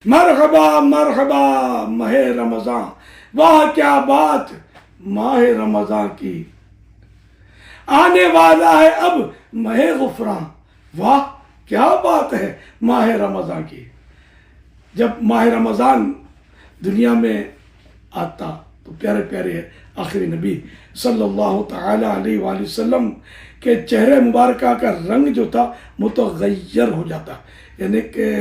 مرحبا مرحبا ماہ رمضان، واہ کیا بات ماہ رمضان کی، آنے والا ہے اب ماہ غفران، واہ کیا بات ہے ماہ رمضان کی۔ جب ماہ رمضان دنیا میں آتا تو پیارے پیارے آخری نبی صلی اللہ تعالی علیہ وآلہ وسلم کے چہرے مبارکہ کا رنگ جو تھا متغیر ہو جاتا، یعنی کہ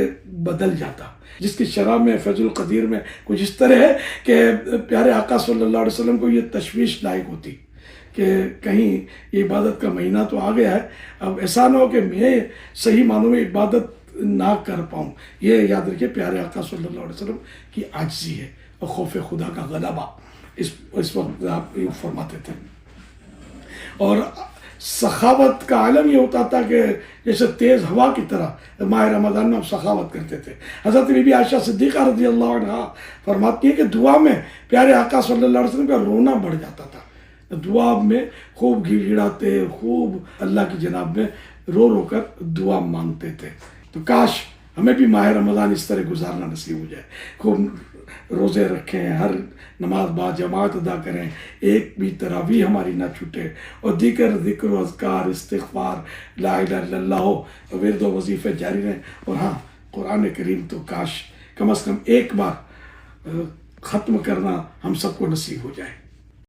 بدل جاتا، جس کی شرح میں فیض القدیر میں کچھ اس طرح ہے کہ پیارے آقا صلی اللہ علیہ وسلم کو یہ تشویش لاحق ہوتی کہ کہیں یہ عبادت کا مہینہ تو آ گیا ہے، اب ایسا نہ ہو کہ میں صحیح معنوں میں عبادت نہ کر پاؤں۔ یہ یاد رکھیے پیارے آقا صلی اللہ علیہ وسلم کی عاجزی ہے اور خوف خدا کا غلبہ، اس وقت آپ یہ فرماتے تھے۔ اور سخاوت کا عالم یہ ہوتا تھا کہ جیسے تیز ہوا کی طرح ماہ رمضان میں ہم سخاوت کرتے تھے۔ حضرت بی بی عائشہ صدیقہ رضی اللہ عنہ فرماتی ہیں کہ دعا میں پیارے آقا صلی اللہ علیہ وسلم کا رونا بڑھ جاتا تھا، دعا میں خوب گڑ گڑاتے، خوب اللہ کی جناب میں رو رو کر دعا مانگتے تھے۔ تو کاش ہمیں بھی ماہ رمضان اس طرح گزارنا نصیب ہو جائے، خوب روزے رکھیں، ہر نماز با جماعت ادا کریں، ایک بھی تراویح ہماری نہ چھوٹے، اور ذکر و اذکار، استغفار، لا الہ الا اللہ ہو، ورد و وظیفے جاری رہیں۔ اور ہاں، قرآن کریم تو کاش کم از کم ایک بار ختم کرنا ہم سب کو نصیب ہو جائے۔